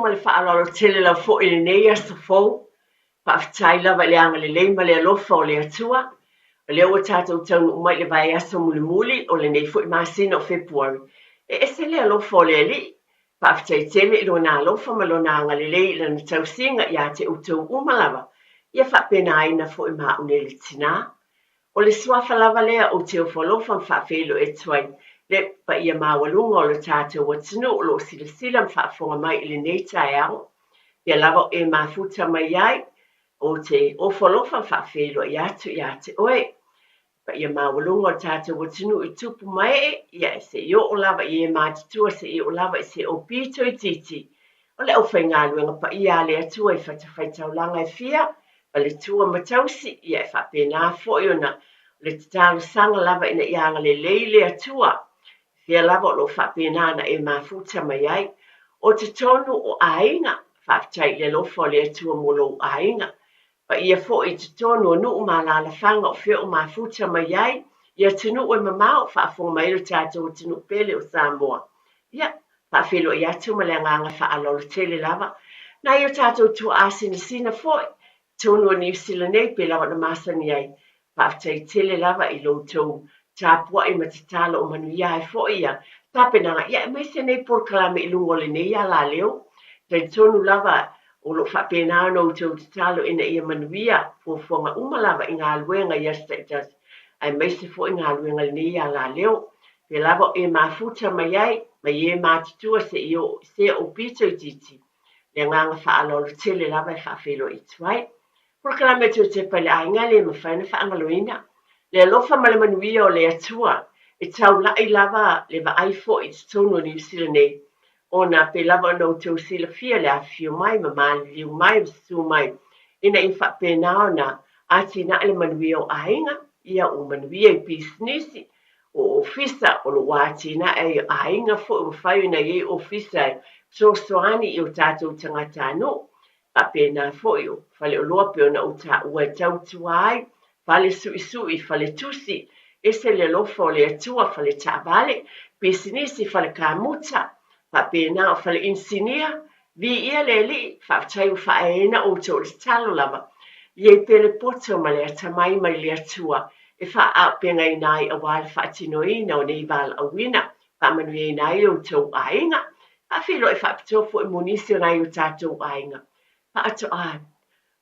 ma le whaalolo tele la fo i le nei asta fou, whaafitai lava le anga le lei ma le alofa o le atua, le ua tātou taunu umai le vai asa muli muli o le nei fo i masina o Februari. E se le alofa o le ali, whaafitai tele i lona alofa ma lona anga le lei lana tausinga ia te utou umalava, ia whaapena aina fo i maune le tina. O le swafa lava lea o te ofalofa mwhaafelo e tuai, le pa ia mawalunga o le tātou watinu o lo sila sila mwhaafonga mai i le nei tae au. Ia lava e mafuta mai ai o te ofalofa mwhaafelo i atu oe. Pa ia mawalunga o tātou watinu i tupu mai ia se i o lava i e mātitua se i o lava i se o pito i titi. O le au whaingaluenga pa ia le atua i whaitawhaitaulanga e fia, pa le tua matausi ia e whapena fo i ona le talo sanga lava ina ianga le leile atua. Fia lava o lo whapena na e mafuta mai ai. O te tonu o ainga, whaafitai le lofo le atua molo o ainga. Pa ia fo i te tonu o nuu malala whanga o fia o mafuta mai ai, ia tunu o mamau whaafonga mai lo tātou o tunu pele o Samoa. Ia, whaafelo i atu ma le anganga whaalolo tele lava. Na ia tātou tu asina sina foi, tonu o New Zealand nei pe lava na masani ai. Whaafitai tele lava i loutou tāpua i matatalo o manuia e fo ia. Tāpenanga, ia mai se nei por kalame i lungo le nei ala leo. Tai tonu lava o lo whapena no tau tatalo ina ia manuia fuafuanga umalava i ngā luenga ia status. Ai mai se fo i ngā luenga le nei ala leo. Pe lava e mafuta mai ai, mai e mātitua se o pito i titi. Le nganga whaalolo tele lava e whaafelo i tuai. Proklame tu te pale ainga le mawhaina whaangaloina. Le alofa ma le manuia o le atua. E tau lai lava le va aifo i te tono New Zealand nei. O na pe lava no te usila fia le afio mai ma mali liu mai su mai. Ina i whapena o na ati na le manuia o ainga. Ia o manuia i pisnisi. O ofisa o lo wati na e ainga fo o whai na e ofisa so soani i o tātou tangata no. Apena foio, fale o loa pe ona uta ua tau tuai, fale sui, fale tusi, ese le lofa o le atua, fale tabale, pesinisi fale kamuta, apena o fale insinia, vi ia le li, whaftai u whaena o te o le talo lava, ie pele poto ma le atamai mai le atua, e wha apenga i nai a wale whaatinoina o nei val a wina, wha manu i nai o tau ainga, a filo e whaapitofo e munisi o nai o tātou ainga. Ato ai,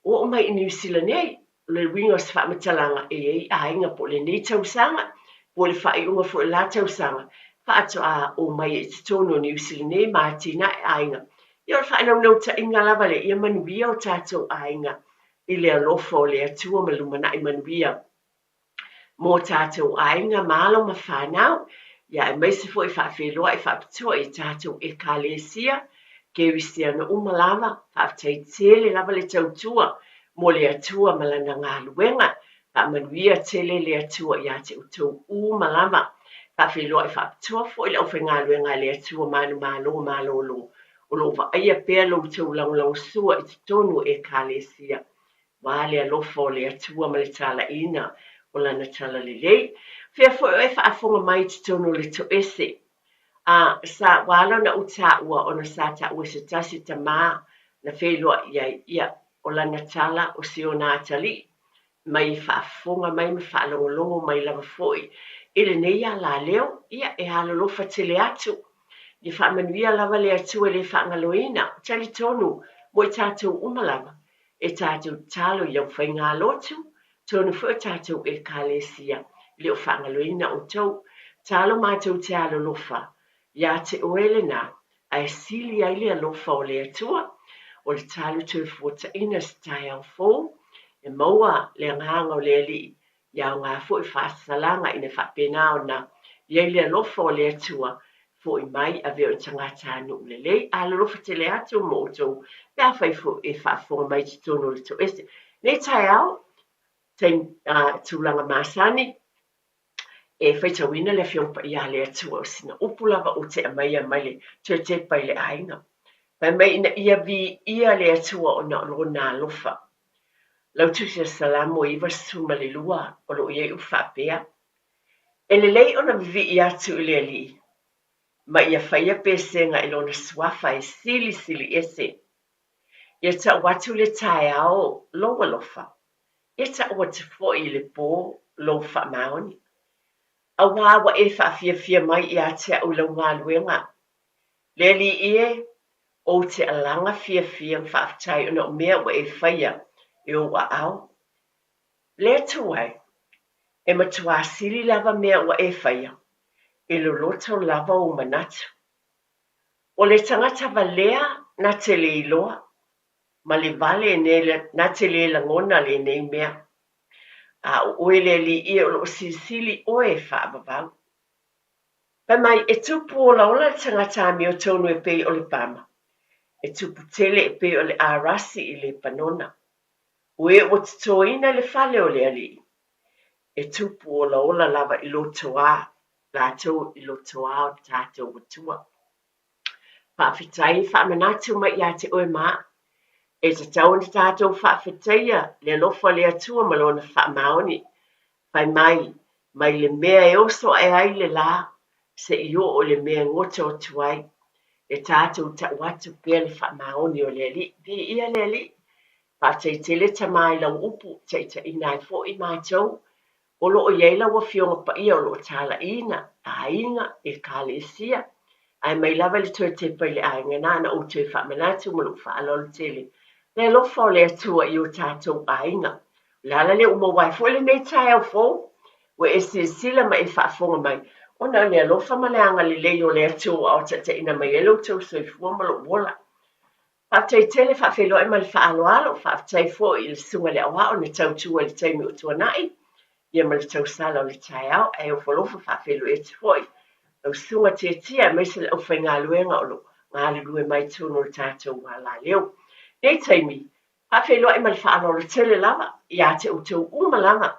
o mai i New Zealand nei, le winga se whaamatalanga e ainga po le nei tausanga, po le whaiunga fo la tausanga, ato a o mai i te tono New Zealand nei, mātina e ainga. Ia o whainau nau ta inga lava le ia manuia o tātou ainga, i le alofa o le atua malumana i manuia. Mō tātou ainga malo ma whanau, ia e meise fo i whaafeloa i whaapitua i tātou e kālesia, ke wisiana umalava, whaafitai tele lava le tautua, mo le atua malana ngā luenga, pa manuia tele le atua ia te utou umalava, whaafeloa i whaapitua fo i le ofe ngā luenga le atua manu malo, o lo wa aia pēr lo tau lang sua i te tonu e kālesia, wa le alofa o le atua ma le tala ina, o lana tala le lei, fea fo e whaafonga mai te tonu le to ese, sa wala na uta ua ona sa ta ua se tasi ta maa na whelua ia o lana tala o si o nā tali mai whaafonga mai me whaalongolongo mai lava foi ele nei a la leo ia e halolofa tele atu i whaamanuia lava le atu e le whaangaloina tali tonu mo i tātou umalava e tātou talo i au whainga lotu tonu fu tātou e kālesia le o whaangaloina o tau talo mātou te halolofa ia te oele nā, a e sili aile alofa o le atua, o le talu tui fuata ina stai au fōu, e maua le nganga o le ali, ia o ngā fo i whaasalanga ina whapena o na, ia le alofa o le atua, fo i mai a veo tangata anu le lei, a le lofa te le atu mo o tau, pia whai fo e whaafonga mai te tono le to ese. Nei tai au, tein tūlanga māsani, e whaitawina le whiompa i ale atua o sina upulava o te amaia mai le te pai le ainga. Pai mai ina ia vi ia le atua o na lo nā lofa. Lau tusia salamo i wasuma le lua o lo ia u whapea. E le lei o na vivi i atu i le ali. ma ia whaia pesenga i lona swafa e sili sili ese. Ia ta watu le tae ao loa lofa. Ia ta ua te fo i le pō lo wha maoni. A wawa e wha fia mai i a te au lau ngā luenga. Le li ie o te alanga fia wha aftai una o mea wa e whaia e o wa au. Le tuai, e matua sili lava mea wa e whaia, e lo loto lava o manatu. O le tangata valea na te le iloa, ma le vale na te le langona le nei mea. A oe le li ia o lo sili o e whaabavau. Pa mai e tupu o laola tangata mi o tonu e pei o le pama. E tupu tele e pei o le arasi i le panona. Ue o te toina le fale o le ali. E tupu o laola lava i lotoa, lato i lotoa o tato watua. Whaafitai whaamanatu mai ia te oe maa. E te tau ni tato whaafitaia le lofa le atua malona whaamaoni. Whai mai le mea e oso e ai le la, se i o le mea ngoto o tuai. E tato ta watu pia le whaamaoni o le ali, vi ia le ali. Whaatei tele ta mai lau upu, te ta inai fo i mātou. O loo yeila wa fionga pa ia o loo tala ina, a inga e kale isia. Ai mai lava le tue te pai le ainga nana o tue whaamanatu ma loo whaalolo tele. Le lofa o le atua i o tātou a inga. Lala le umawai fo le nei tai au fo. We e sila ma e whaafonga mai. Ona le lofa ma le anga le lei o le atua o tata ina mai e lo tau soi fua ma loo wola. Whaatei tele whaafelo e ma le whaaloalo, whaaftai fo i le sunga le awa o ne tau tua le taimi o tua nai. Ia ma le tau sala o le tai au, e o whalofa whaafelo e te foi. Au sunga te tia, me se le au whai ngā luenga o lo, ngā lue mai tūno le tātou ngā la leo. Nei taimi, whaafelo e ma le whaaloalo tele lava, i a te utou umalanga.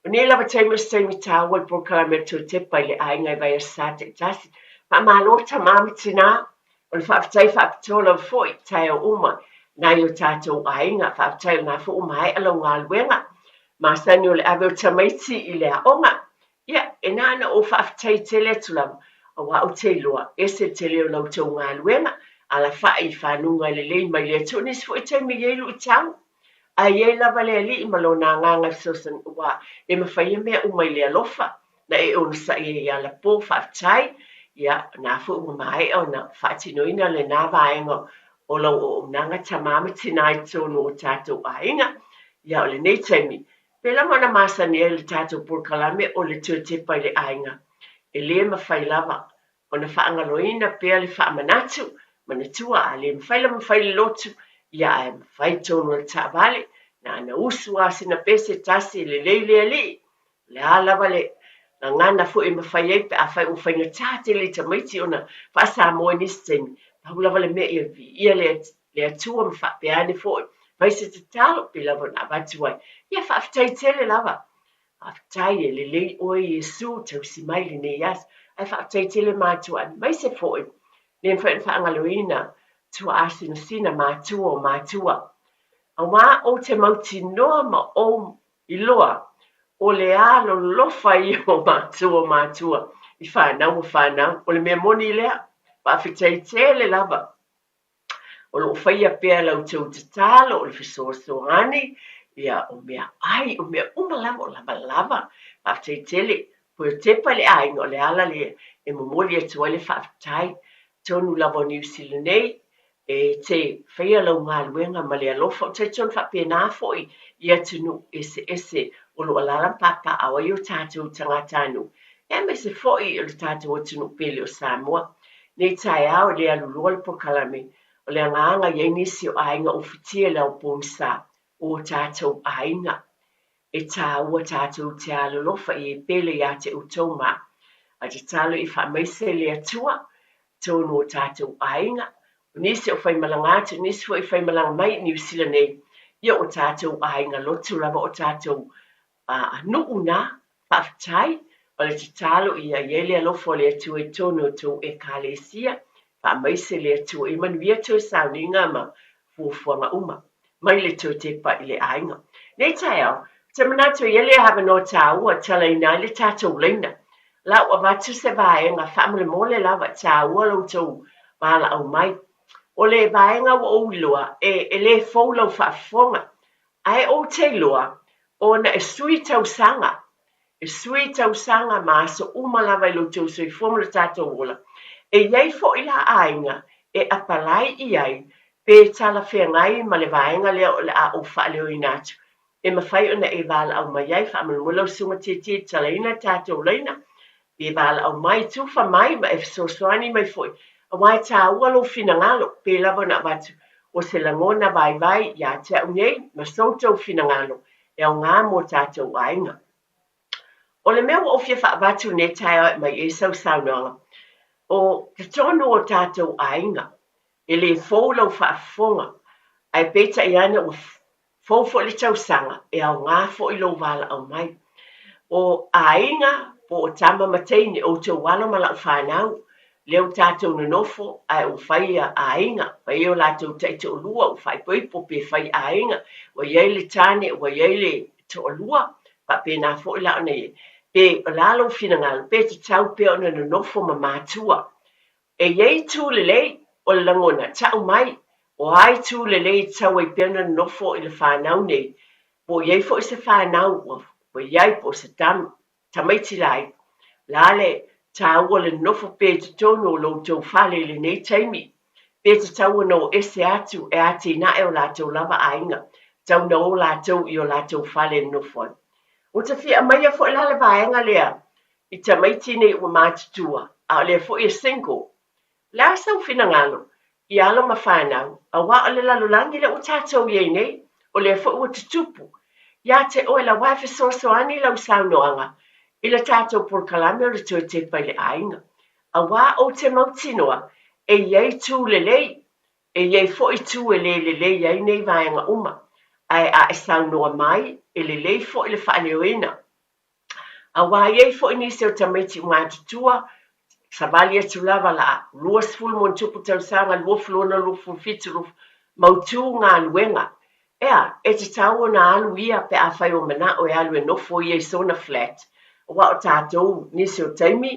O ne lava taimi o taimi tāua i porkala me tō te pai le ainga i vai a sāte tasi. Pa mālota māmi tina, o le whaaftai whaapitola foi, tai o uma, nai o tātou ainga, whaaftai o nā fo umai alo ngā luenga. Masani o le ave o tamaiti i le aonga. Ia, e nana o whaaftai tele tulam, a wa o te loa, e se tele o lau tau ngā luenga, a la whai whanunga le lei mai le tunis fo i taimi ieilu i tau. A iei lava le ali i malo nā nganga sosan ua, e mawhai mea umai le alofa, na e ona sa i ala po whaaftai, ia, nā fo umai o na whaatinoina le nā vaenga o lau o nanga tamama tinai tonu o tātou ainga. Ia, o le nei taimi, pela mana masani e le tātou purkalame o le tue te pai le ainga. E le mawhai lava, o na whaangaloina pea le whaamanatu, mana tua a le mawhai le lotu, ia e mawhai tonu le tāwale, na ana usu asina pese tasi le leile ali, le a lava le, na ngana fu e mawhai eipe a whai uwhai na tāte le tamaiti o na whaasa moe nistemi, pau lava le mea ia vi, ia le atua mwhapeane foi, vai se te talo pe lava na watuai. Ia whaaftai tele lava. Whaaftai e le lei oe Yesu tau si mai le ne yas. Ai whaaftai tele mātua. Mai se foi. Le whaangaloina tua asina sina mātua o mātua. A wā o te mauti noa ma o iloa. O le alo lofa i o mātua. I whanau o whanau. O le mea moni lea. Whaaftai tele lava. O lo whaia pēr lau tau te talo, o le whisoasoani, ia o mea ai, o mea umalama o lava lava, whaaftai tele, pui o tepa le ainga o le ala le, e momoli atua le whaaftai, tonu lava o New Zealand nei, e te whaia lau ngā luenga ma le alofa, o te tonu whapena foi, ia tunu ese, o lo alalam papa awa i o tātou tangatanu. E me se foi o le tātou o tunu pele o Samoa, nei tai au le alulua le pokalame, o le anganga iei nisi o ainga o whitia lau ponsa o tātou ainga. E tā ua tātou te alolofa i e pele ia te utoma. A te talo i whamaise le atua, tonu o tātou ainga. O nisi o whaimalangatu, nisi o i whaimalanga mai New Zealand nei. Ia o tātou ainga lotu lava o tātou nuuna, whaftai, o le te talo i a iele alofa le atua i tonu o tō e kālesia. Pa mai se le atua i manuia tue sauninga ma fuafuanga uma. Mai le tue te pa i le ainga. Nei tai au, te manatu i ele hawa no tā ua tala ina le tātou leina. la ua vatu se vaenga whamule mole lava tā ua loutou wala au mai. O le vaenga ua oulua e le foulau whaafonga. Ai o te loa, ona e sui tau sanga. E sui tau sanga ma so umalava i loutou sui fomula tātou ola. E iei fo i la ainga e apalai i ai pe tala whengai ma le vaenga lea o le a o whaaleo i nātu. E mawhai ona e wala au mai ai whaamulmula o sunga te talaina tātou leina. E wala au mai tufa mai ma e sosoani mai foi. A wai tā ualo fina ngalo pe lava na watu. O se langona vai ia te au nei ma soutou fina ngalo e au ngā mo tātou ainga. O le mea o fia whaavatu ne tai mai e sau saunoanga. O te tono o tātou ainga e le fōlau whaafonga ai peta i ana o fōfo le tausanga e au ngā fo i lo wala au mai. O ainga po o tama mateine o te wala mala o whanau leo tātou na nofo ai o whai a ainga wai o lātou taite o lua o whai poipo pe whai ainga wa iei le tāne wa iei le te o lua pa pe nā fo i lao nei pe o lalo fina ngalo pe te tau pe o na nofo ma mātua e iei tū le lei o le langona tau mai o ai tū le lei tau e pe o na nofo i le whanau nei po iei fo i se whanau o iei po se tamaiti lai lale ta ua le nofo pe te tono lo tau whale le nei taimi. Pe te tau no ese atu e ati na e o lātou lava ainga. Tau na o lātou i o lātou whale nofo. O te whia mai a fo i lale vaenga lea. I ta maiti nei ua mātutua. A lea fo i a single. La sau fina ngalo. I alo ma whanau. A wa o le lalolangi le o tātou iei nei. O lea fo i ua tutupu. Ia te oe la waife sosoani lau sau noanga. I le tātou por kalame o le tue te pai le ainga. A wā o te mautinoa, e iei tū le lei, e iei fo i tū e le lei ai nei vaenga uma. Ai a e sau noa mai, e le lei fo i le whaaleoina. A wā iei fo i nisi o tamaiti ngātutua, sa vali atu lava la lua sfulu mon tupu tau sanga, lua fulona, lua fulfitu, mautu ngā luenga. Ea, e te tau o na alu ia pe a whai o mana o e alu e nofo i e sona flat. Wa o tātou nisi o taimi,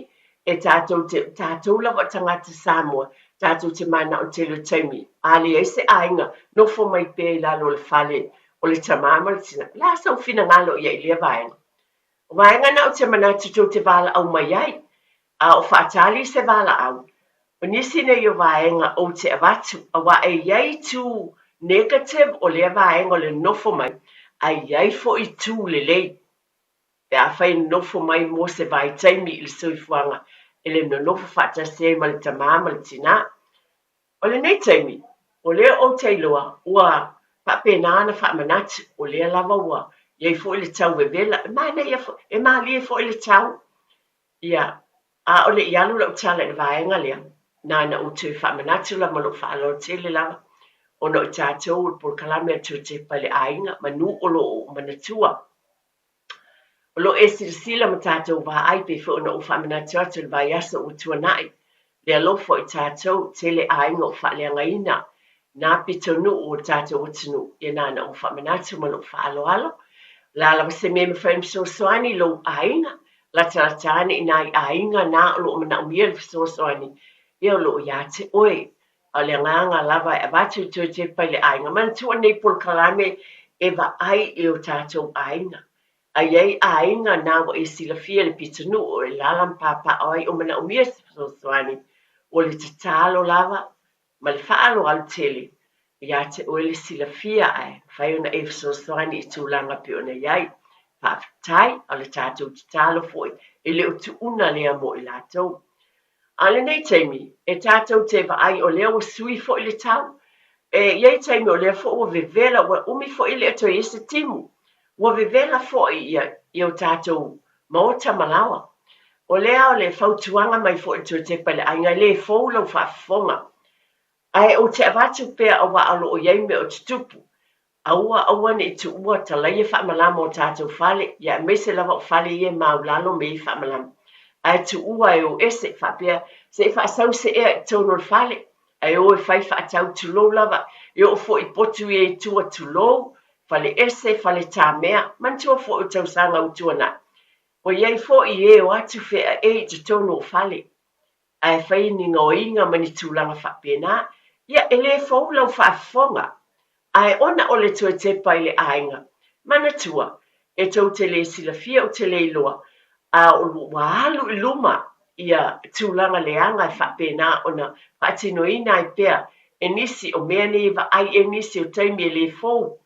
e tātou lawa tangata Samoa, tātou te mana o te lo taimi. Ali e se ainga, no fo mai pe lalo le fale o le tamama le tina. La sau fina ngalo ia i lea vaenga. Vaenga na o te mana tutou te vala au mai ai, a o whaatali se vala au. O nisi nei o vaenga o te avatu, a wa e iei tū negative o lea vaenga o le nofo mai, a iei fo i tū le lei. Pe a whai nofo mai mo se vai taimi i le soifuanga e le nofo whata se ma le tamama le tina. O le nei taimi, o le o teiloa ua papenana whamanatu o le lava ua iei fo i le tau vevela, e ma lia fo i le tau. Ia, a o le ialu la utala le vaenga lea, nana o te whamanatu la malo whaalo te le lava, o no i tātou o por kalame atu te pale ainga, manu o lo o manatua. O lo e sila ma tātou wa ai pe fo na o whamanatu atu le vai asa o tuanai. Le alofo i tātou te le ainga o whaaleanga ina. Nā pitonu o tātou o tunu e nana o whamanatu ma lo whaalo alo. La la se me whaim so soani lo ainga. La taratane i nai ainga nā o lo mana umia le so soani. E o lo ia te oe. A le nganga lava e vatu tu te pai le ainga. Man tua nei pol kalame e va ai e o tātou ainga. A iei ainga nā wa e sila fia le pitonu o e lalam papa ai o mana umia so soani. O le tatalo lava, ma le whaalo al tele. Ia te o le sila fia ai. Whai ona e so soani i tūlanga pe ona iai. Pāwhitai a le tātou tatalo foi. E leo tu una lea mo i lātou. A le nei teimi, e tātou te wa ai o leo sui fo i le tau. E iei teimi o leo fo o vevela, wa umi fo i le ato i ese timu. Wa vevela fo i o tātou maota malawa. O lea o le fautuanga mai fo i te pale ainga le fōlau whaafonga. Ai o te avatu pēr a wa alo o iei me o te tupu. Aua ni tu ua ta laia whaamalama o tātou whale. Ia mese lava o whale ie maulalo me i whaamalama. Ai tu ua e o ese whapea. Se i whaasau se ea i tono le whale. Ai o e whai whaatau tu lo lava. I o fo i potu e tua tu lo. Whale ese, whale tā mea. Man tua fo i tau sanga u tua na. O iai fo'i e o atu fea e te tono o fale. Ai whai ni ngoinga mani tūlanga whapena. Ia e le fau lau whaafonga. Ai ona o le tue te pai le ainga. Mana tua, e tau te le sila fia o te le iloa. A o wahalu I luma ia tūlanga le anga e whapena ona whaatino ina I pea. E nisi o mea ni wa ai e nisi o taimi e le fau.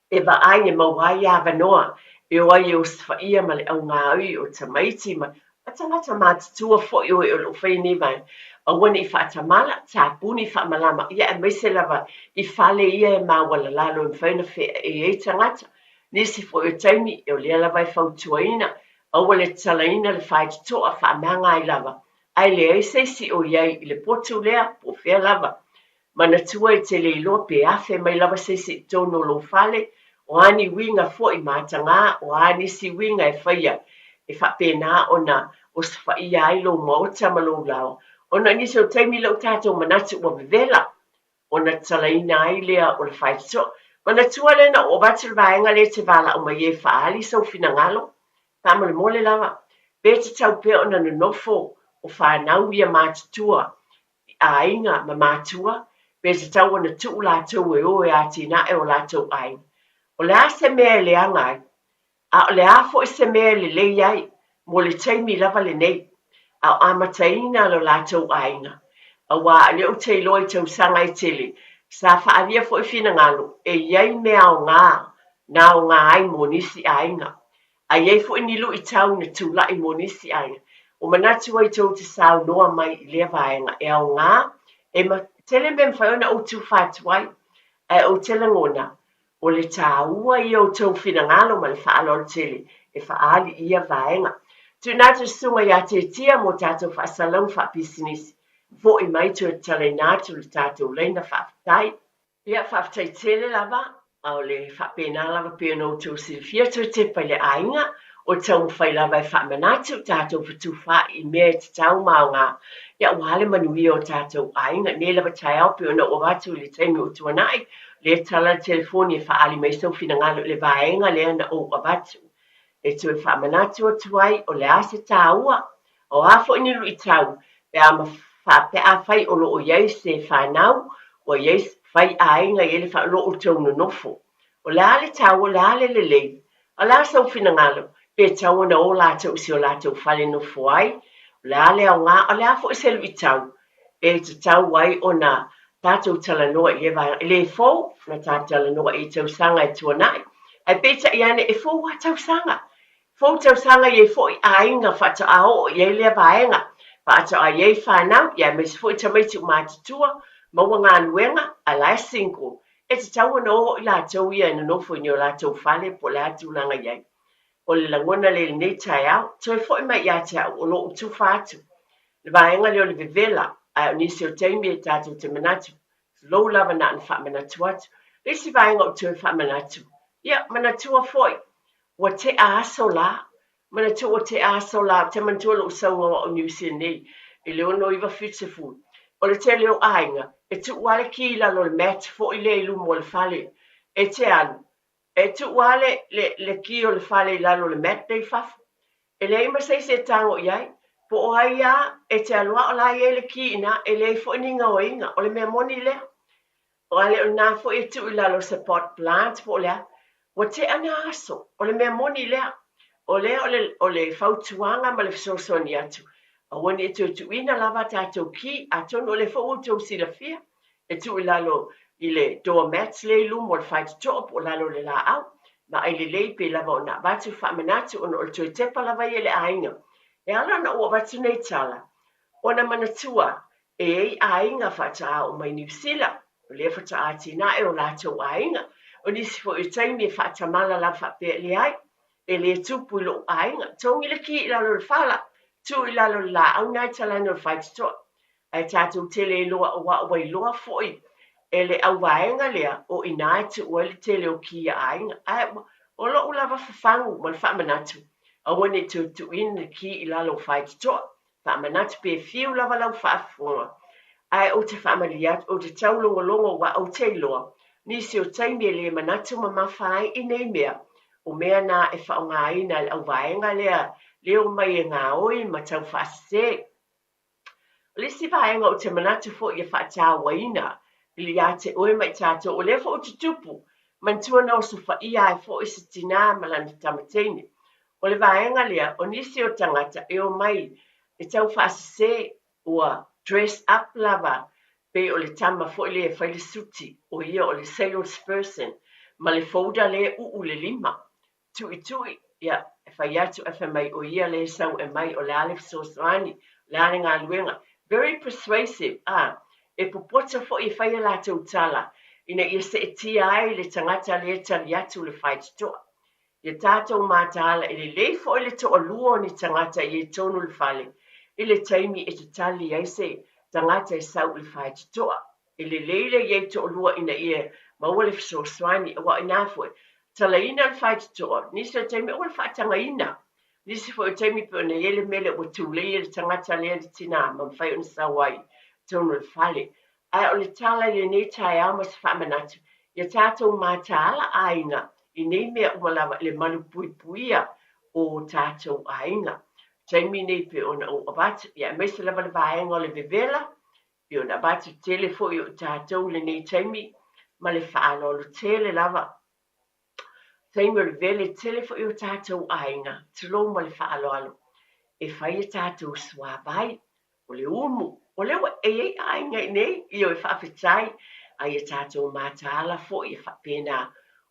E wa ai e mauai a wanoa. E o ai o sfaia ma le au ngāui o tamaiti ma atangata mātutua fo'i o lo whaini vai. A wani I whaatamala, tā puni whaamalama. Ia e meise lava I whale ia e mawala lalo I whaina whea e tangata. Nisi fo'i o taimi e o lea lava I whautuaina. A wale talaina le whaitoa whaamanga I lava. Ai le ai seisi o iai I le potu lea po whea lava. Mana tua I te le iloa pe afe mai lava seisi tono lo whale. O ani winga fo'i mātanga, o ani si winga e whaia, e whapena ona o se whaia ai lo maota ma lo lao. Ona nisi o taimi lau tātou manatu o vivela, ona talaina ai lea o le whaito. Mana tua lena o batil vaenga le te vala o mai e whaali sau fina ngalo, tāma le mole lava. Bete tau pe ona na nofo o whanau ia mātutua, a inga ma mātua, bete tau ona tuu lātou e o e ātina e o lātou ainga. O le a se mea le angai, a o le a fo se mea le lei ai, mo le taimi lava le nei, a o amataina lo lātou ainga. A wā le o te iloi tau sanga I tele, sa whaavia fo fina ngalo, e iai mea o ngā, na o ngā ai mo nisi ainga. A iai fo nilu I tau na tula I mo nisi ainga. O manatu ai tau te sao noa mai I lea vaenga, e o ngā, e ma tele me mwhaiona o tu whātuai, e o tele ngona, o le tāua I o tau whina ngalo ma le whaalo tele, e whaali ia vaenga. Tu nātu sunga ia te tia mo tātou whaasalau whaapisinisi, fo I mai tu e tale nātu le tātou leina whaafitai. Ia whaafitai tele lava, au le whaapena lava pia no tau silfia tu te pai le ainga, o tau mwhai lava e whaamanatu tātou whatu wha I mea te tau mao ngā. Ia wale manui o tātou ainga, ne lava tai au pia no o watu le taimi o tuanai, le tala telefoni e whaali mai sau fina ngalo le vaenga le ana o abatu. E tu e whaamanatu o tuai o le ase tāua. O afo inilu I tau, pe ama whape a whai o lo o iei se whanau, o iei whai ainga I ele wha lo o tau no nofo. O le ale tau o le ale le lei. O le asa o fina ngalo, pe tau na o lātou si o lātou whale nofo ai. O le ale au ngā, o le afo I selu I tau. E te tau wai o na tātou talanoa I ewa le fōu, na tātou talanoa I tau sanga e tuanai. Ai peta I ane e fōu a tau sanga. Fōu tau sanga I e fōu I ainga whata a o I e lea vaenga. Whata a I e whanau, I a mes fōu I tamaiti o mātutua, maua ngā nuenga, a lai single. E te tau ana o I lātou ia na nofo I o lātou whale po le atu langa iai. O le langona le nei tai au, to e fōu I mai ia te au o lo utu whātu. Le vaenga leo le vivela, ai o nisi o teimi e tātou te manatu. Lou lava na an wha manatu atu. Lesi vaenga o tue wha manatu. Ia, manatua foi. Wa te aso la. Manatua o te aso la. Te mantua lo saunga o New Zealand. E leo no iwa whitsefu. O le te leo ainga. E tu wale ki la lo le mat fo I le ilu mo le fale. E te anu. E tu wale le ki o le fale la lo le mat dei fafu. E le ima sei se tango iai. Po o haia e te alua o la ie le ki ina e le fo ininga o inga o le mea moni lea. O ale o nā fo I tu I lalo support plant po lea. Wa te ana aso o le mea moni lea. O lea o le fautuanga ma le fisosoni atu. A wani e tu ina lava tātou ki a tono o le fo utou sila fia. E tu I lalo I le doa mats le ilu mo le fight top o lalo le la au. Ma ai le leipe lava o na batu whaamanatu o no o tui tepa lava I le ainga. E ala na ua watu nei tala, o na manatua e ei ainga whata o mai New Zealand, o le whata a tina e o lātou ainga, o nisi fo I taimi e whata mala la whape le ai, e le tupu lo ainga, tongi le ki I lalo le whala, tu I lalo la au nai tala no le whaitoa, ai tātou tele loa o wa wai loa foi, e le au waenga lea o inai tu ua le tele o ki a ainga, ai o lo ulava whafangu mo le whamanatu. A wani tu in ki I lalo whait toa, whaamanatu pe fiu lava lau whaafunga. Ai o te whaamaliat o te taulongo longo wa o te loa, nisi o taimi le manatu ma mawhai I nei mea, o mea na e whaongaina le au vaenga leo mai e ngā oi ma tau whaase. O le si vaenga o te manatu fo i a whaata waina, ili a te oe mai tātou o le fo o tutupu, mantua na o su whaia e fo i se tina malana tamateine. O le vaenga lea, o nisi o tangata e o mai e tau whaase ua dress up lava, pe o le tama fo i le e whaile suti o ia o le salesperson, ma le fouda le u le lima. Tui, ia, e whai atu e whamai o ia le sau e mai o le alef sosoani, le ale ngā luenga. Very persuasive, e popota fo i whai la tau tala, ina ia se e tia ai le tangata le tali atu le whai toa. Ia tātou mātala e le lei fo i le toa luo ni tangata i e tonu le whale, i le taimi e te tali ai se tangata e sau le whai toa. I le leile i e toa lua ina ia maua le sosoani, e wa ina fo tala ina le whai toa, nisi o taimi o le whaatanga ina. Nisi fo o taimi pe o ne ele mele o tūlei le tangata lea le tina, ma mwhai o nisa wai, tonu le whale. Ai o le tala le nei tai au mas whamanatu, ia tātou mātala ainga, i nei mea umalawa le malu pui puia o tātou ainga. Taimi nei pe o na o abatu, ia meise lava le vaenga o le vevela, pe o na abatu tele fo i o tātou le nei taimi, ma le whaalolo tele lava. Taimi o le vele tele fo i o tātou ainga, tulo ma le whaaloalo. E whai e tātou suabai, o le umu, o le wa e ainga i nei, i o e whaafetai, ai e tātou mātala fo i e whapena,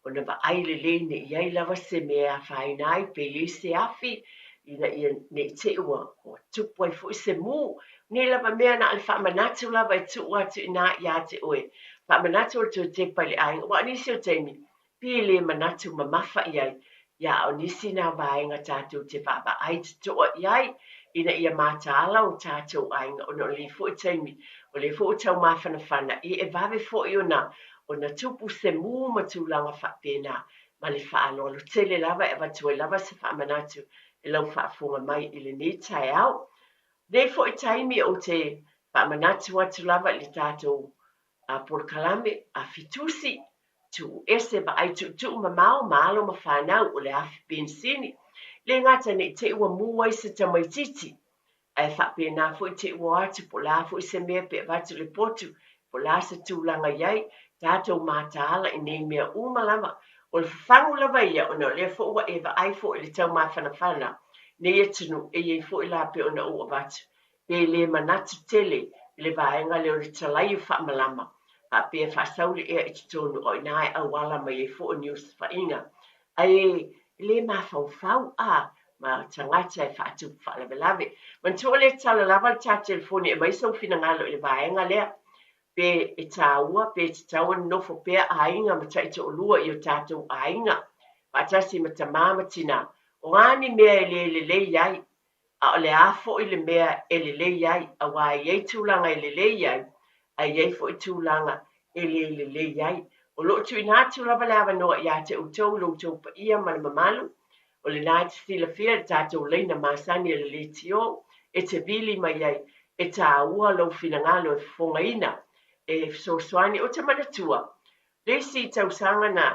o na wa aile le ne iai lava se mea whainai, pe le se afi, ina ia ne te ua, o tupu ai fo i se mū, ne lava mea na ale whamanatu lava e tu atu ina ia te oe, whamanatu o tu te pai le ainga, wa nisi o teimi, pi le manatu mamafa iai, ia o nisi na vaenga tātou te whapa ai te toa iai, ina ia mātala o tātou ainga, o no le fo i teimi, o le fo o tau mawhanawhana, i e vawe fo i o na tupu se mū matulanga whapena, ma le whaalolo tele lava e watu e lava se whamanatu, e lau whaafunga mai i le nei tai au. Nei fo i taimi o te whamanatu atu lava le tātou a porkalame, a fitusi, tu ese ba ai tu mamao malo ma whanau o le afi bensini, le ngata ne te ua mua i se tamaititi, ai whapena fo i te ua atu po la fo i se mea pe watu le potu, po la se tūlanga iai, tātou mātāla i nei mea umalama, o le whangu lava ia o na le fo ua ewa ai fo i le tau mawhanawhana, ne ia tunu e iei fo i la pe o na ua watu, pe le manatu tele, le vaenga le o le talai u whamalama, a pe whasauli ea i tonu o inai au wala mai e fo o news whainga, ai le mawhau ma tangata e whaatu whaalawelawe. Mantua le tala lava le tā telefoni e maisau fina ngalo i le vaenga lea, pe e tāua, pe te taua nofo pea ainga ma taite o lua i o tātou ainga. Pātasi ma ta māma tina. O ngāni mea e le iai, a o le afo i le mea e le iai, a wā iei tūlanga e le iai, a iei fo i tūlanga e le iai. O lo tu ina tūlava lawa noa i a te utou lo tau pa ia ma le mamalu, o le nai te stila fia tātou leina māsani e le tio, e te vili mai iai, e tāua lo fina ngalo e fonga ina, e sosoani o te manatua. Le si tau sanga na,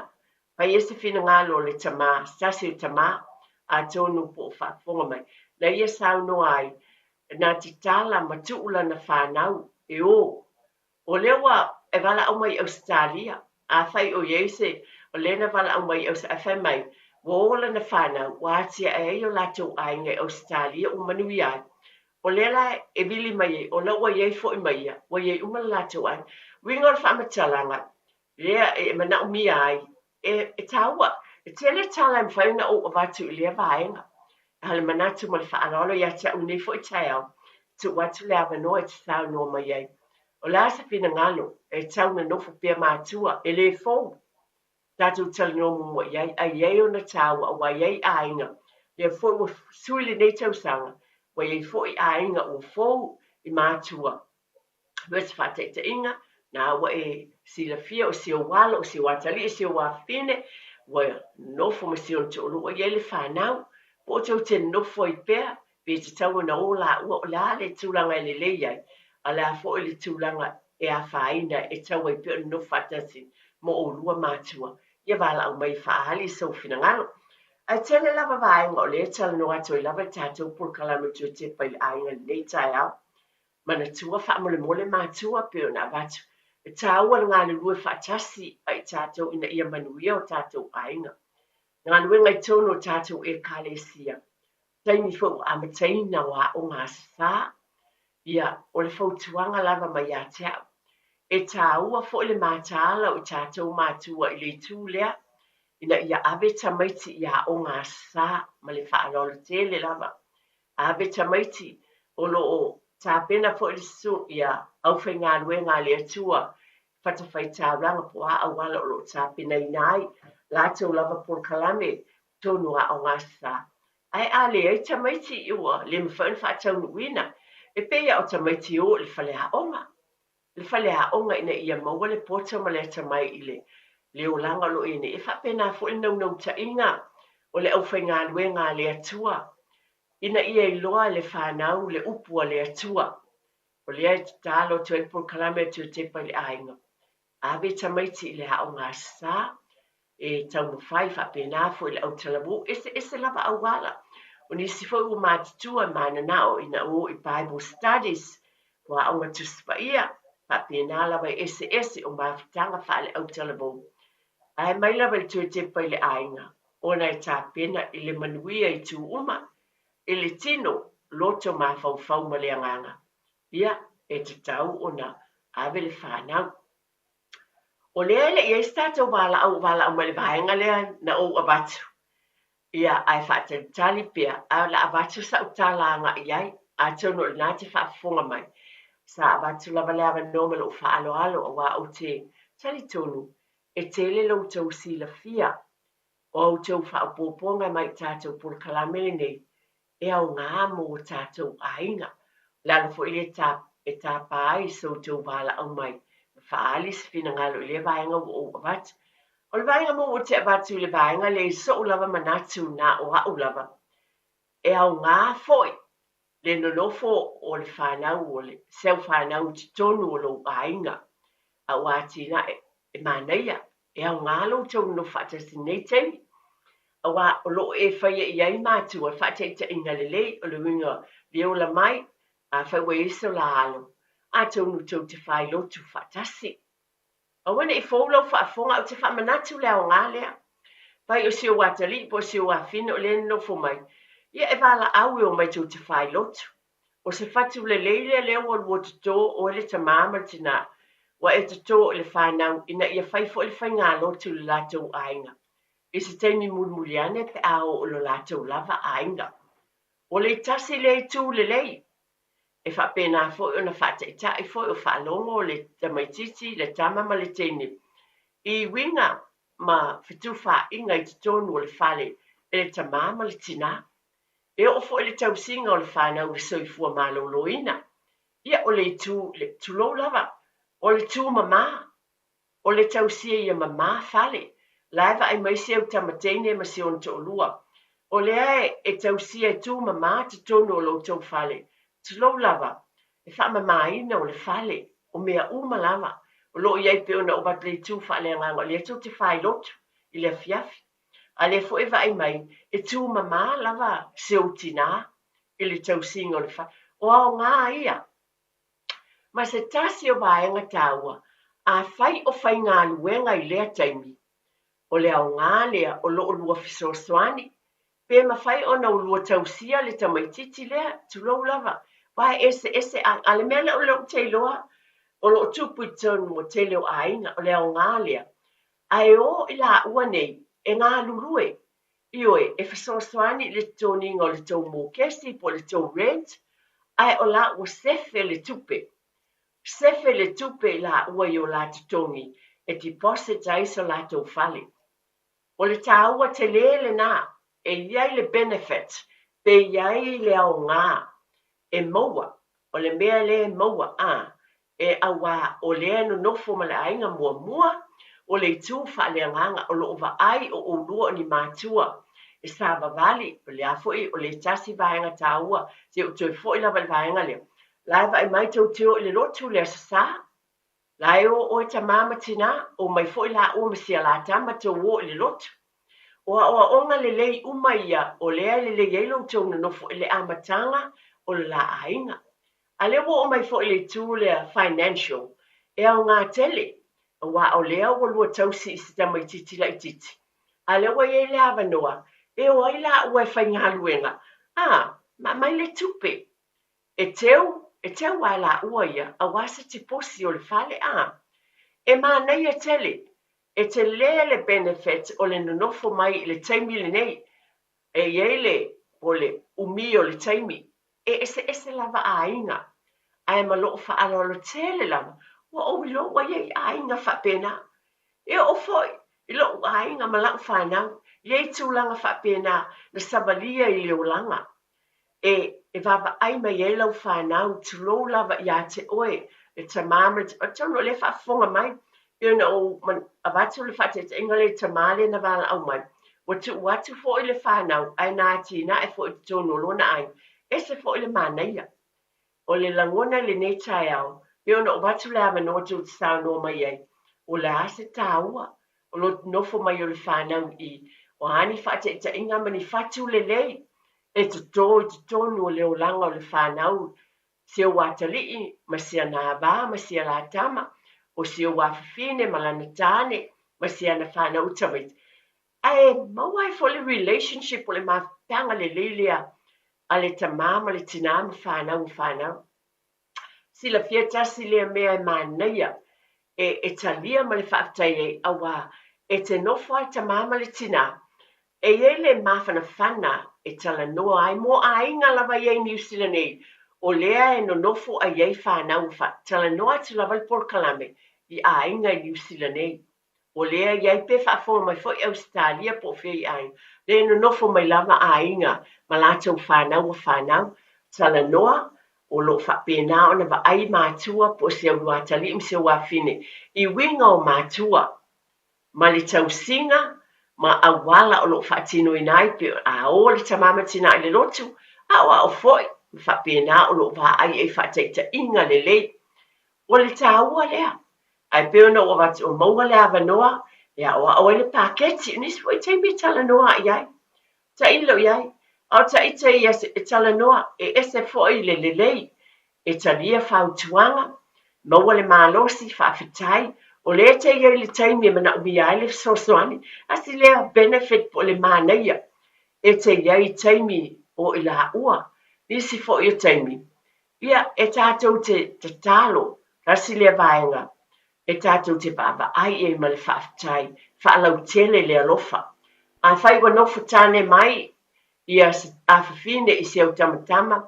pa iese fina ngalo le tama, stasi o tama, a tonu po whafonga mai. Na ia sau no ai, na ti tala matuula na whanau, e o lewa e wala au mai Australia, a whai o iese, o lena wala au mai Australia mai, wola na whanau, wātia e o lato ai ngai Australia o manui ai. O lela e vili mai o la wa ye fo mai ya wa ye uma la to ai winga fa matalanga le e mana mi ai e tawa e tele tala fa na o va tu le va ainga hal mana tu mal fa ala ya ta uni fo tail tu wa tu le ava no e sa no mai ai o la sa fina ngalo e tau na no fo pe ma tua e le fo tatu tal no mo ye ai ye o na tawa wa ye ainga le fo suili ne tau sanga wa ye fo I ainga o fo I mātua. Wes whate te inga, na wa e sila fia o si o wala o si watali o si o wafine, wa nofo ma si o tolu o ye le whanau, po tau te nofo I pēr, pe te tau na o la ua o la le tūlanga le leiai, a la fo le tūlanga e a whaina e tau I pēr nofo atasi mo o lua mātua. Ia wala au mai whaali sau fina ngalo. ai tele lava vaenga o le tala no atu i lava tatou polokalame tuatea pai le aiga lenei taeao mana tua faamolemole matua pe ona avatu e tāua le galulue faatasi ai tatou ina ia manuia o tatou aiga galuega i tonu o tatou ekalesia taimi foʻi ua amataina o aʻoga asasā ia o le fautuaga lava mai iā te aʻu e tāua foʻi le mataala o tatou matua i le itu lea ina ia ave tamaiti ia aʻoga asasā ma le faalolo tele lava ave tamaiti o loo tapena foʻi le susu ia aufaigaluega a le atua fatafaitāulaga po aʻauala o loo tapenaina ai latou lava polokalame tonu aʻoga asasā ae a leai tamaiti ua le mafai ona faataunuuina e peia o tamaiti o le faleaʻoga ina ia maua le pota ma le atamai i le olaga o loo ia nei e faapena foʻi le naunautaʻiga o le ʻaufaigaluega a le atua ina ia iloa le fanau le upu a le atua o lea e tatalo atu ai le polokalame atu te pai le aiga ave tamaiti i le aʻoga asasā e taumafai faapena foʻi le ʻautalavu ese lava auala o nisi foʻi ua matutua mananao ina o i Bible Studies po aʻoga tusipaia faapena lava e ese o mafutaga faale ʻautalavu ae mai lava le tuatea pai le aiga ona e tapena i le manuia i tuuma i le tino loto mafaufau ma le agaga ia e tatau ona ave le fanau o lea leʻi ai se tatou valaau ma le vaega lea na ou avatu ia ae faatalutali pea a la avatu saʻutalagaʻi ai atou no lenā te faafofoga mai sa avatu lava le avanoa ma loo faaaloalo auā ou te talitonu e tele loutou silafia o outou faaupoopoga mai tatou polokalame lenei e aogā mo tatou aiga le ala foʻi e tapa ai soutou valaau mai faali se finagalo i le vaega ua ou avatu o le vaega mo ua te avatu i le vaega le isou lava manatu na o aʻu lava e aogā foʻi le nonofo o le fanau o le seu fanau totonu o lou aiga auā tina e manaia e aogā loutou no faatasi nei taimi auā o loo e faia i ai matua faataʻitaʻiga lelei o le uiga leola mai a fai ua iso la alo atou nutou te failotu faatasi auana i fou lau faafoga o te faamanatu le aogā lea pai o sio atalii po sio afina o le nofo mai ia e valaau e o mai tou te failotu o se fatu lelei lea ua lua totō o le tamā ma le tinā ua e totō o le fanau ina ia fai foʻi le faigalotu le latou aiga i se taimi mulimuli ane pe a o lo latou lava aiga o le tasi le itu lelei e faapena foʻi ona faataʻitaʻi foʻi o faalogo o le tamaitiiti le tama ma le teine i uiga ma fetufaaiga i totonu o le fale e le tamā ma le tinā e oo foʻi le tausiga o le fanau le soifua malōlōina ia o le itu le tulou lava o le tumamā o le tausia ia mamā fale lae vaai maisi au tamateine ma siona toʻalua o lea e tausia e tumamā totonu o loutou fale tulou lava e faamamāina o le fale o mea uma lava o loo iai pe ona o vatu le itu faaleagaga o lea tou te failotu i le afiafi a le foʻi vaai mai e tumamā lava seu tinā i le tausiga o le fale o aogā ia ma se tasi o vaega tāua a fai o faigaluega i lea taimi o le aogā lea o loo lua fesoasoani pe mafai ona ulua tausia le tamaitiiti lea tulou lava wae ese a le mea o leo te iloa o loo tupu i tonu o te leo aiga o le aogā lea ae o i la ua nei e ngā lulue ioe e fesoasoani le toniga o le tou mokesi po le tou rent ae o la ua sefe le tupe i la ua i o la totongi e deposit ai so latou fale o le tāua te lē lenā e iai le benefit pe iai le aogā e maua o le mea lē maua e auā o lea nonofo ma le aiga muamua o le itu faaleagaga o loo vaai o oulua o ni matua e sa vavali o le a foʻi o le tasi vaega tāua se o toe foʻi lava le vaega lea lae vaai mai tauteo i le lotu le asasā lae o e tamā ma tinā o mai foʻi laʻua ma sia latama tou o i le lotu o onga lelei umaia o lea lelei ai loutou na nofo i le amataga o le laʻaiga. A le ua o mai foʻi le itu lea financial e aogā tele ua o lea ua lua tausi i se tamaitiiti laʻitiiti. A le ua iai le avanoa e o ai laʻua e faigaluega mai le tupe e teu a laʻua ia auā se tiposi o le fale e manaia tele e te lea le benefit o le nonofo mai i le taimi lenei e iai le o le umi o le taimi e ese lava aiga ae maloo faaaloalo tele lava ua ou i loo ai aiga faapena e o foi i loo aiga ma laʻu fanau iai tulaga faapena na savalia i le olaga e vavaai mai ai lau fanau tulou lava iā te oe le tamā ma le tonu o le faafofoga mai Iona o avatu le faataʻitaʻiga le tamā lena valaau mai ua tuu atu foʻi le fanau ae na atinaʻe foʻi totonu o lona ai ese foʻi le manaia o le lagona lenei taeao Iona o watu le avanoa tutasaunoa mai ai o le a se tāua o lo nofo mai o le fanau i o ani faataʻitaʻiga ma ni fatu lelei e totonu o le olaga o le fanau sia ua atalii ma sia navā ma sia latama o sia ua afafine ma lana tane ma sia na fanau tamaiti ae maua ai foʻi le relationship o le mafutaga lelei lea a le tamā ma le tinā ma fanau silafia tasi lea mea e manaia e talia ma le faafetai ai auā e te nofo ai tamā ma le tinā e iai le mafanafana e talanoa ai mo aiga lava iai niusila nei o lea e nonofo ai ai fanau talanoa atu lava le polokalame i aiga i niusila nei o lea iai pe faafoga mai foʻi ausitalia po o feai aiga le nonofo mai lava aiga ma latou fanau talanoa o loo faapena ona vaai matua po se aulua atalii ma se auafine i uiga o matua ma le tausiga ma auala o loo faatinoina ai pe o le tamā ma tinā i le lotu ua o foʻi ma faapena o loo vaai ai faataʻitaʻiga lelei o le tāua lea ae pe ona ua maua le avanoa ia o aʻo ai le paketi nisi foʻi taimi e talanoa ai ai taʻili lo iai ao taʻita ia e talanoa e ese foʻi le lelei e talia fautuaga maua le malosi faafetai o lē tai ai le taimi e manaʻumia ai le fesoasoani asi lea benefit po le manaia e tai ai taimi o i laʻua nisi foʻi o taimi ia e tatou te tatalo kasi lea vaega e tatou te vaavaai ai ma le faafetai faalautele le alofa a fai ua nofo tane mai ia afafine i se au tamatama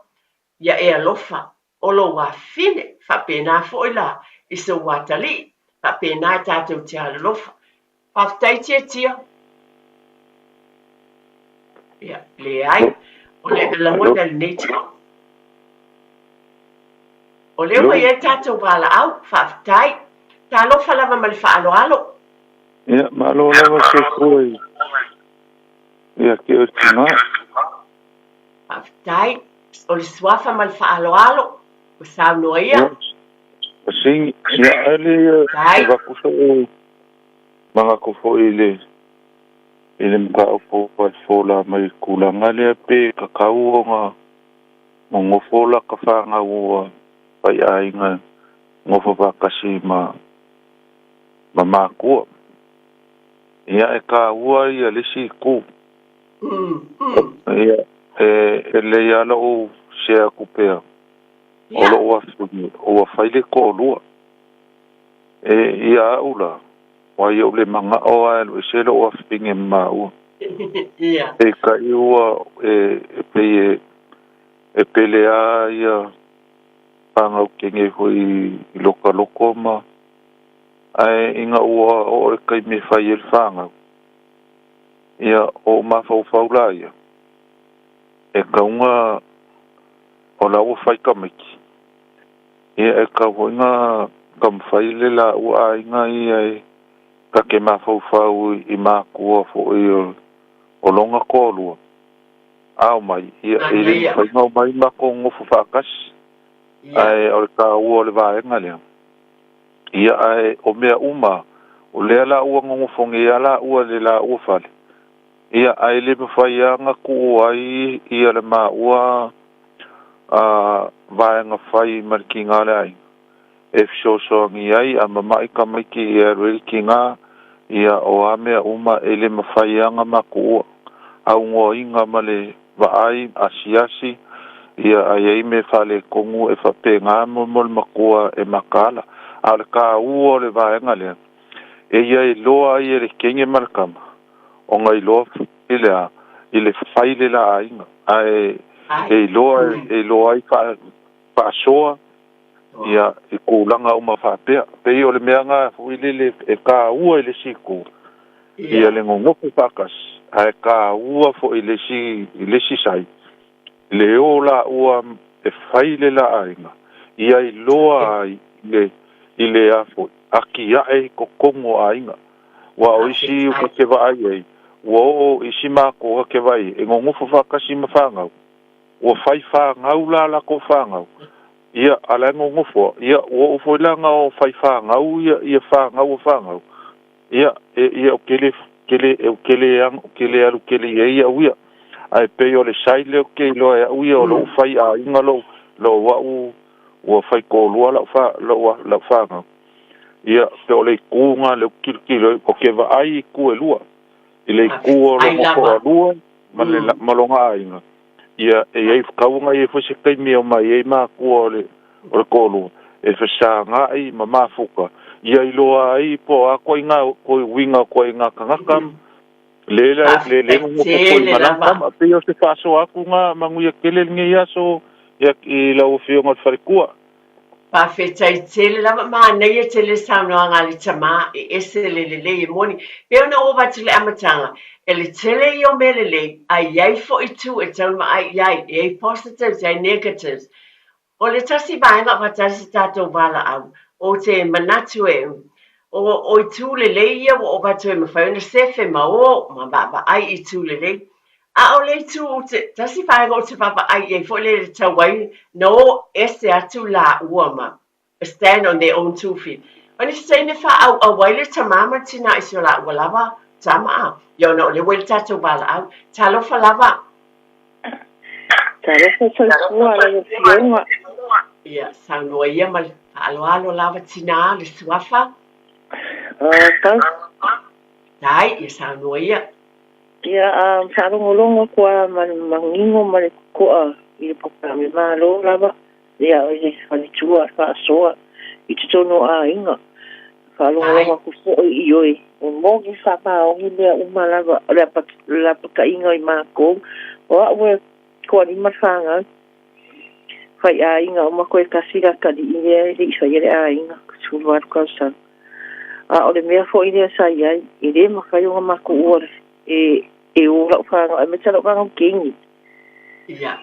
ia e alofa o lou afine faapena foʻi la i se ua atalii faapena e tatou te alalofa faafetai tiatia ia leai o le lagona lenei o le ua ia tatou valaau faafetai talofa lava ma le faaloalo ia malo lava se koi ia ke o tina faafetai o le suafa ma le faaloalo o saunoa ia sing ia ale va kuso manga ko fo ile mga opo pa fola mai kulanga le pe kakau nga mo fola ka fa nga wo pai ai nga ngofo va kasi ma ko ia e ka ua ia le si ku ia e le ia lo se akupea o lo o faile ko lua ia ula wa yo le manga o a lo se lo finge ma u ia e ka ua e pelea ia panga kenge hoi loko ma ai inga ua o kai me fai el fanga ia o ma fau la ia e ka unga o la o fai kamiki ia e ka hoinga kam fai le la ua inga ia ka ke ma fau i ma kua fo i o longa kolua au mai ia e le fai ngau mai ma ko ngofu fakas ai o ka ua le vaenga lea ia ai o mea uma o le la ua ngongo fonge ia la ua le la ua fale ia ai le mawhaianga ku ai ia le maua vaenga whai mariki ngā le ai. E fsosongi ai a mamai ka maiki ia rei ki ngā ia o amea uma e le mawhaianga maku au ngoinga ma le vaai asiasi ia ai ei me whale kongu e whape ngā mol makua e makala. A le ka ua le vaenga lea. E ia e loa ai e le kenge marakama. O ngai loa i le whaile la ainga. E loa ai whaasoa ia e kūlanga o ma whapea. Pei o le mea ngā huilele e ka ua i le siku. Ia le ngongofu whakas. A e ka ua fo i le si sai. Le o la ua e whaile la ainga. Ia i loa ai i le afo. Aki ae ko kongo ainga. Wa o isi uka ke vai ei. Wa o isi mako ke vai. E ngongofu whakasi ma whangau. Wa whai whangau la ko whangau. Ia ala ngongofu. Ia o ufoilanga o whai whangau. Ia whangau. Ia o kele alu ia uia. Ai pei o le saile o ke loa e uia o lo whai a inga lo wau ua whai kōlua lau whangau. Ia pe o le kūnga le kilokilo o ke vaai ku e lua. I le ku o lo moko a lua ma le malonga ainga. Ia e ei whakaunga i e whase kaimi o mai e maa ku o le kōlua. E whasa ngai ma mafuka. Ia i loa ai po a koi ngā koi winga koi ngā kangakam. Le moko koi manakam. Pe o se whaso aku ngā manguia kele nge aso i lau whionga wharekua. Pa fetai tele lava nei e tele saunoa ngā le tama e ese le i moni. Peo na ova tele amatanga. E le tele i o mele le a iai fo i tu e tau ma ai iai. E positives, e negatives. O le tasi vaenga vatasi tatou wala au. O te manatu e o i tu le ia o vatu e mawhauna sefe ma o ma ai i tu le. A o le tu tasi vaenga o te papa ai e fo le tau wai no ese atu la uama. Stand on their own 2 feet. When you say ne fa au waile tamama tina iso la walava tama. Yo no le wel tatou wala au. Talo fa lava. Talo fa sa le fiona. Ia, saunoa ia ma alo lava tina le suafa. Tai, ia saunoa ia. Ia, sarongolongo kua mangingo ma le kua i le pokame malo lava. Ia, i whanitua, whaasoa, i te tono a inga. Whalongolongo ku fo i oi. O mogi whapaongi lea uma lava, la paka inga i mākou. O awe kua ni mawhanga. Whai a inga o makoe kasira ka di inea i whai ere a inga. Kusuru atu kausan. A o le mea fo i lea sai ai. I le mawhai o mako uore. E ora o whanga. E me tala o whanga kengi. Ia.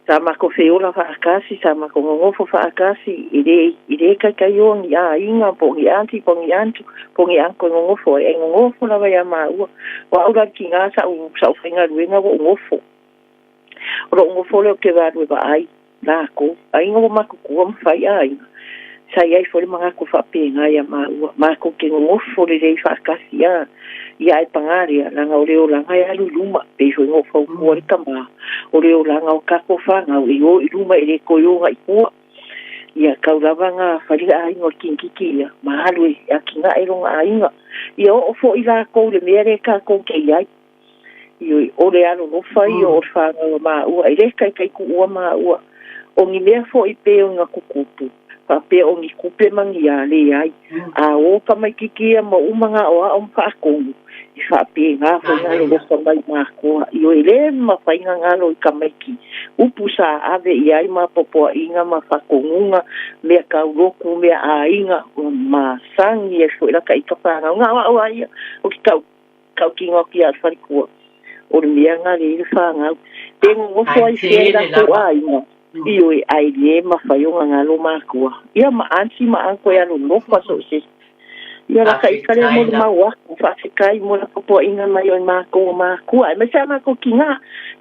Sa mako feola whaakasi, sa mako ngongofo whaakasi. I le kai o ni a inga. Pongi anti, pongi antu. Pongi anko ngongofo. E ngongofo lawa ia maua. Wa aura ki ngā sa whainga ruenga o ngofo. O ro ngofo leo ke wāru e wa ai. Nāko, a inga o mako kua mwhai a inga. Sa iai fore mga ko whapenga ia maua. Mako ke ngofo le rei whaakasi a. Ia e pangaria, langa o leo langa e alu luma. Peiho ngofo o kua rika maa. O leo langa o kako whanga o i luma e le koionga i kua. Ia kaurawa ngā wharia a inga o kinkiki ia. Mahalu e a ki ngā eronga a inga. Ia o fo i la kou le mea re kako ke iai. Ia o le alo no whai o whanga o maua. I re kai ku ua maua. O ngi mea fo i peo ngā kukupu. Pa peo o ngi kupe mangi a le ai. A o ka mai kikia ma umanga o a whaakongu. I whape ngā fo ngā lo lofa mai mākoa. I o ele ma whainga ngā lo i ka mai ki. Upu sa ave i ai ma popoa inga ma whakongunga. Mea kauroku mea a inga. Ma sangi e fo ilaka i ka whanga. Ngā wa o aia. O ki kau ki ngoki a wharikua. O le mea ngā le i whanga. Tengo ngofo ai whiera ko a inga. I oi ai le ma whaionga ngā lo mākua. Ia ma ansi ma anko ia lo nofa so se. Ia la kai kare mo le maua. Whaafikai mo la popoa inga mai oi mākua mākua. E me sa mākua ki ngā.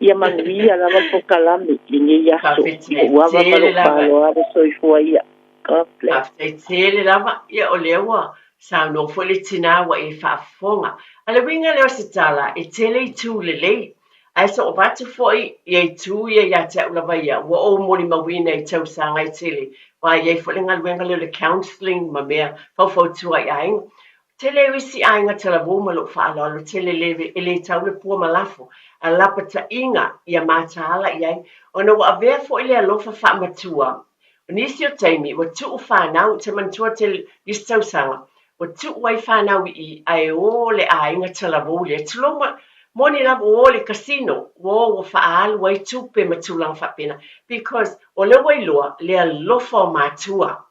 Ia manuia la wal pokalame. Linge ia so. Uawa malo palo ave so i fua ia. Aftai tele lava. Ia o lewa. sa no fo le tina wa e whaafonga. A le winga leo se tala e tele I tū le lei. Ai so o batu fo I tū ia te ulawa ia. Wa o mori mawina I tau sa ngai tele. Wa ia fo le ngalwenga leo le counselling ma mea fau tua I ainga. Tele wisi ainga tala woma lo whaalolo tele lewe e le tau le pua malafo. A lapa ta inga ia mātaala I ai. Ona wa avea fo I le alofa wha matua. Nisi o taimi, wa tu whanau te mantua te listau sanga. Wa tu wai whanau I ai o le a inga tala wole. Tuloma, moni la o le casino, wa whaalu wai tupe matulang whapena. Because o le wailoa, le alofa o matua.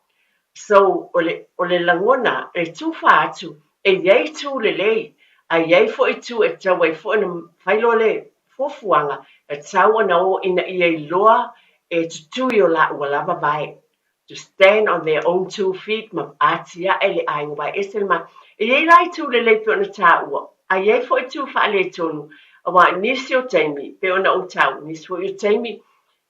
So, o le langona, e tu whaatu, e iei tu le lei, a iei fo I tu e tau wai fo ina whailo le fofuanga, e tau ana o ina iei loa, e tutui o la ua lava vai. To stand on their own 2 feet, ma atia e le ainga vai. E se ma, e iei lai tu le lei pe ona tā ua, a iei fo I tu wha le tonu, a wa nisi o taimi, pe ona o tau, nisi fo I taimi,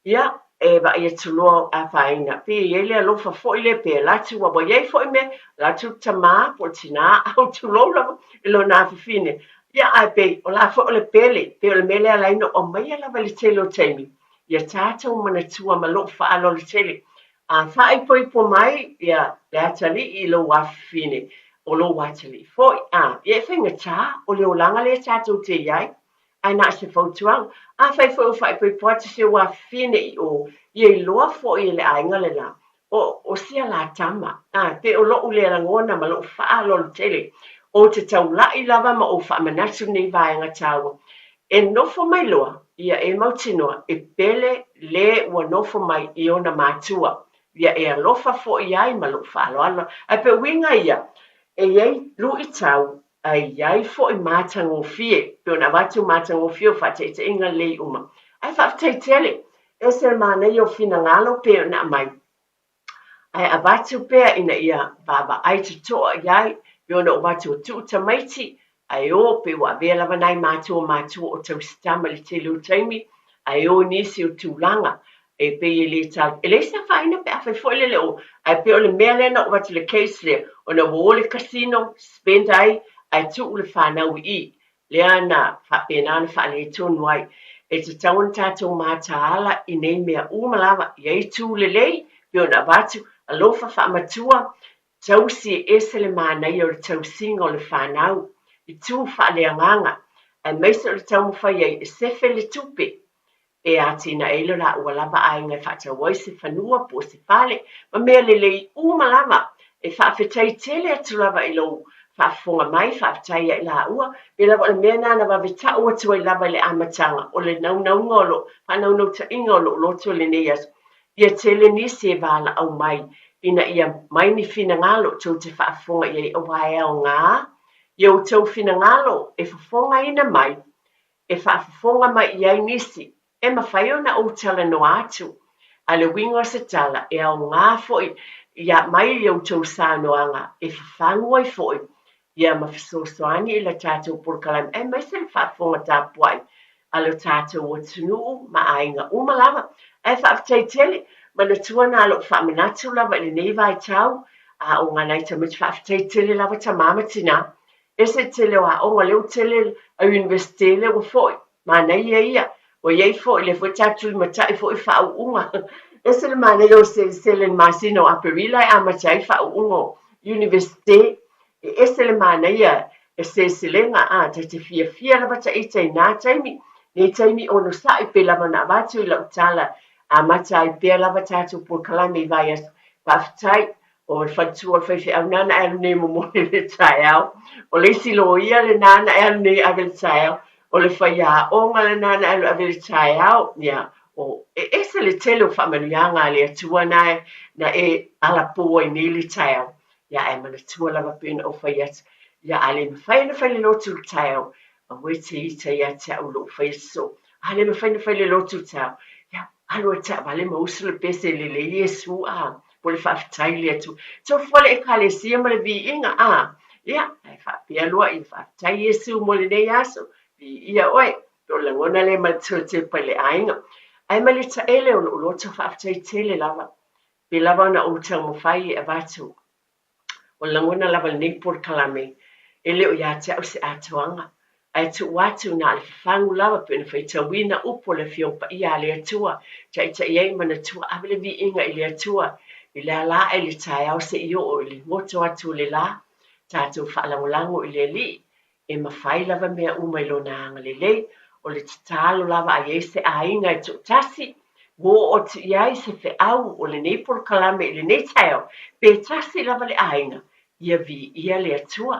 ia, e va ia tuloa a whaina. Pe I ele alofa fo I le pe, latu wa iei fo I me, latu tamā, po tina, au tuloa lava, ilo nā whiwhine. Ia ai pe, o la fo o le pele, pe o le mele alaino, o mai lava le tele o taimi. Ia tātou mana tua ma lo whaalo le tele. A whae poi po mai, ia le atali I lo wawhine, o lo watali. Foi, ia whainga tā, o le olanga le tātou te iai, ai nā se fautuang. A whai foi o whae poi po ati se wawhine I o, ia I loa fo I le ainga le la. O sia la tama, pe o lo ule langona ma lo whaalo le tele. O te tau lai lava ma o whamanatu nei vaenga tāua. E nofo mai loa, ia e mautinoa, e pele le ua nofo mai I ona mātua. Ia e alofa fo I ai ma lo whaaloalo. A pe winga ia, e iei lu I tau, a iai fo I mātango fie, pe ona watu mātango fie o whate te inga lei uma. Ai whaftai tele, e se mānei o fina ngalo pe ona mai. Ai a watu pea ina ia, baba ai te toa iai, pe ona o watu o tu tamaiti, ai o pe wa vea lava nai mātua o tau stama le te lu taimi, ai o nisi o tūlanga, e pe I le tau. E le sa whaina pe a whai fo le o, ai pe o le mea lena o watu le case le, o na wo le casino, spend ai tu le whanau I, le ana whapena ana whale tonu ai, e te taun tātou mātaala I nei mea umalawa, iei tū le lei, pe o na watu, alofa whaamatua, tausi e se le mānei o le tausinga o le whanau, I tū whaaleanganga, ai meisa o le tau mwhai ai, e sefe le tupe, e atina e la ua lava ai ngai whaatawai se whanua po se whale, ma mea lelei umalama, e whaafetai tele atu lava I lo whaafonga mai, whaafetai ai la ua, e lava le mea nana waweta ua tua I lava le amatanga, o le nau ngolo, whanau ta ingolo, loto le neas, ia tele nisi e wala au mai, ina ia mai ni fina ngalo, tau te whaafonga i o wae au ngā, ia o tau fina ngalo, e whafonga ina mai, e whaafonga mai I ai nisi, e mawhaio na o tala no atu. A le winga se tala e au ngā foi ia mai I au tau sānoanga e whawhangua I foi ia mawhisosoani I la tātou porkalam e mai se whaafonga tāpuai a le tātou o tunuu ma ainga umalama e whaaftai tele ma na tuana alo whaamanatu lava I le nei vai tau a o ngā nei tamit whaaftai tele lava ta mamatina e se tele o a o ngā leo tele a universite le o foi ma nei ia o iei fo I le fo tatu matai fo I whau unga. E se le mane o se le masino a perila a matai whau unga universite. E se le mane ia e se lenga a te fia lava ta I te nā taimi. Ne taimi ono sa I pe lava na watu I lau tala a matai pe lava tatu por kalame vaias paftai o whatu o whaiwhi au nana alu ne momone le tai au. O le silo ia le nana alu ne avel tai au. O le whaia o ngā nana alu a veri tai au, ia, o e se le tele o whamanianga le atua na e ala pō I nili tai au, ia e mana tua lava pēna o whaia, ia ale me whaina whaile lotu le tai au, a wei te I te ia te au lo whaia so, ale me whaina whaile lotu le tai au, ia, alo e tai, wale mausu le pese le Yesu a, po le whaafitai le atu, so whale e ka le sia ma le vi inga a, ia, e whaapia loa I whaafitai Yesu mo le nei aso, ia oe, o le ngona le matua te pale ainga. Ai mali ta ele o lo ta whaaftai tele lava. Pe lava na o tau mawhai e watu. o langona lava nei por kalame e leo ia te au se atoanga ai tu watu na le fangu lava pe na faitawina upo le fiopa ia le atua tai tai ai mana tua avele vi inga i le atua i le ala e le tai au se io o le moto atu le la tātou whaalangolango i le li e mawhai lava mea umai lo na anga le lei o le tatalo lava a iese a inga i tu tasi wo o tu iai se fe au o le nei por kalame i le nei taio pe tasi lava le a inga ia vi ia le atua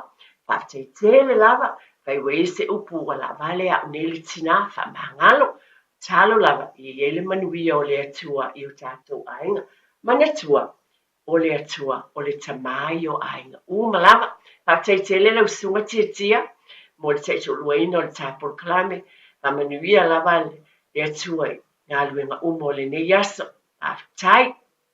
whafte tele lava vai wei se upu wala vale a uneli tina wha mahangalo talo lava i ele manuia o le atua i o tātou a inga manatua o le atua o le tamai o ainga lava whafte tele lau sunga tia mo le teiso luaina o le tāpol kalame a manuia lava le atua ngā luenga o le nei aso a tai